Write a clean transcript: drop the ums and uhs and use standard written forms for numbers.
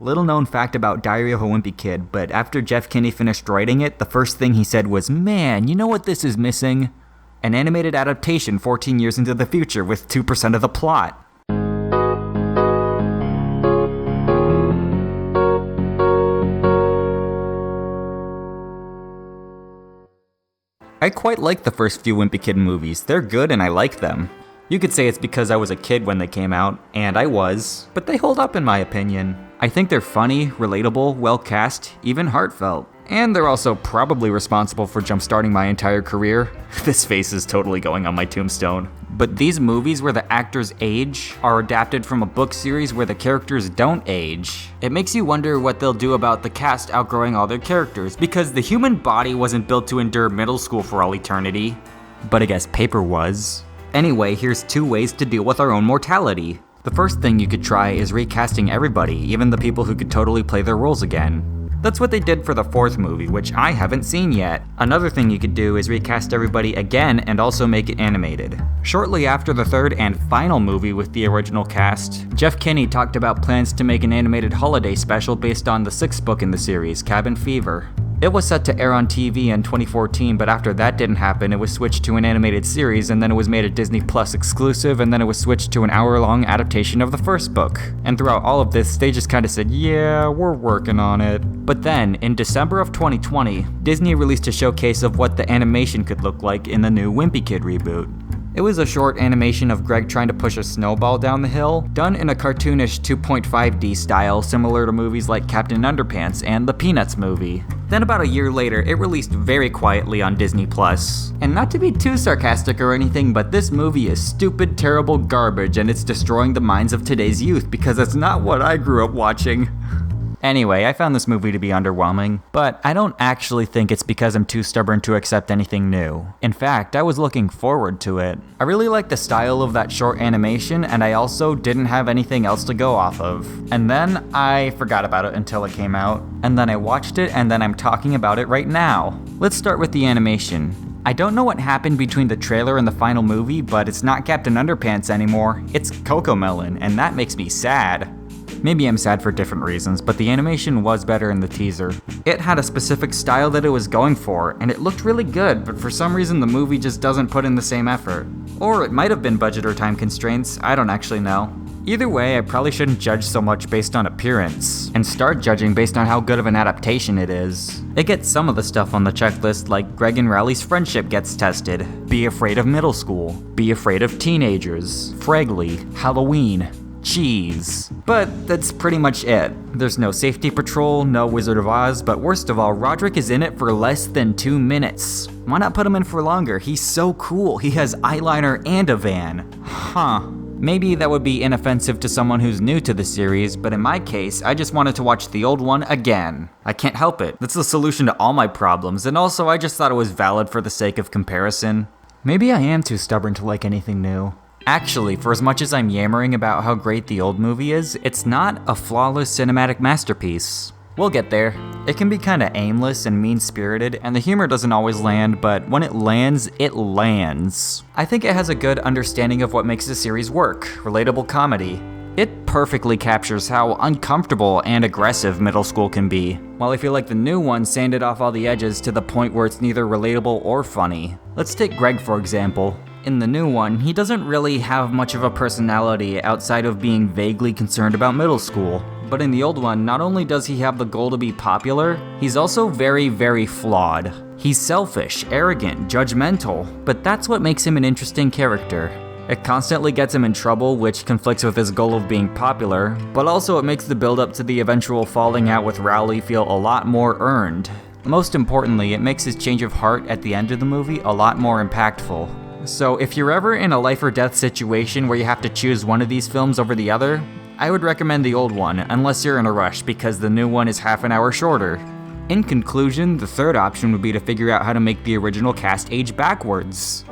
Little known fact about Diary of a Wimpy Kid, but after Jeff Kinney finished writing it, the first thing he said was, "Man, you know what this is missing? An animated adaptation 14 years into the future with 2% of the plot." I quite like the first few Wimpy Kid movies. They're good and I like them. You could say it's because I was a kid when they came out, and I was, but they hold up in my opinion. I think they're funny, relatable, well cast, even heartfelt. And they're also probably responsible for jumpstarting my entire career. This face is totally going on my tombstone. But these movies where the actors age are adapted from a book series where the characters don't age. It makes you wonder what they'll do about the cast outgrowing all their characters, because the human body wasn't built to endure middle school for all eternity. But I guess paper was. Anyway, here's 2 ways to deal with our own mortality. The first thing you could try is recasting everybody, even the people who could totally play their roles again. That's what they did for the 4th movie, which I haven't seen yet. Another thing you could do is recast everybody again and also make it animated. Shortly after the 3rd and final movie with the original cast, Jeff Kinney talked about plans to make an animated holiday special based on the 6th book in the series, Cabin Fever. It was set to air on TV in 2014, but after that didn't happen, it was switched to an animated series, and then it was made a Disney Plus exclusive, and then it was switched to an hour-long adaptation of the first book. And throughout all of this, they just kinda said, yeah, we're working on it. But then, in December of 2020, Disney released a showcase of what the animation could look like in the new Wimpy Kid reboot. It was a short animation of Greg trying to push a snowball down the hill, done in a cartoonish 2.5D style similar to movies like Captain Underpants and the Peanuts movie. Then about a year later, it released very quietly on Disney Plus. And not to be too sarcastic or anything, but this movie is stupid, terrible garbage, and it's destroying the minds of today's youth because it's not what I grew up watching. Anyway, I found this movie to be underwhelming, but I don't actually think it's because I'm too stubborn to accept anything new. In fact, I was looking forward to it. I really liked the style of that short animation, and I also didn't have anything else to go off of. And then I forgot about it until it came out, and then I watched it, and then I'm talking about it right now. Let's start with the animation. I don't know what happened between the trailer and the final movie, but it's not Captain Underpants anymore, it's Cocomelon, and that makes me sad. Maybe I'm sad for different reasons, but the animation was better in the teaser. It had a specific style that it was going for, and it looked really good, but for some reason the movie just doesn't put in the same effort. Or it might have been budget or time constraints, I don't actually know. Either way, I probably shouldn't judge so much based on appearance, and start judging based on how good of an adaptation it is. It gets some of the stuff on the checklist, like Greg and Rowley's friendship gets tested, be afraid of middle school, be afraid of teenagers, Fragley, Halloween, cheese. But that's pretty much it. There's no safety patrol, no Wizard of Oz, but worst of all, Roderick is in it for less than 2 minutes. Why not put him in for longer? He's so cool. He has eyeliner and a van. Huh. Maybe that would be inoffensive to someone who's new to the series, but in my case, I just wanted to watch the old one again. I can't help it. That's the solution to all my problems, and also I just thought it was valid for the sake of comparison. Maybe I am too stubborn to like anything new. Actually, for as much as I'm yammering about how great the old movie is, it's not a flawless cinematic masterpiece. We'll get there. It can be kinda aimless and mean-spirited, and the humor doesn't always land, but when it lands, it lands. I think it has a good understanding of what makes the series work, relatable comedy. It perfectly captures how uncomfortable and aggressive middle school can be, while I feel like the new one sanded off all the edges to the point where it's neither relatable or funny. Let's take Greg for example. In the new one, he doesn't really have much of a personality outside of being vaguely concerned about middle school. But in the old one, not only does he have the goal to be popular, he's also very, very flawed. He's selfish, arrogant, judgmental, but that's what makes him an interesting character. It constantly gets him in trouble, which conflicts with his goal of being popular, but also it makes the build-up to the eventual falling out with Rowley feel a lot more earned. Most importantly, it makes his change of heart at the end of the movie a lot more impactful. So if you're ever in a life or death situation where you have to choose one of these films over the other, I would recommend the old one, unless you're in a rush because the new one is half an hour shorter. In conclusion, the third option would be to figure out how to make the original cast age backwards.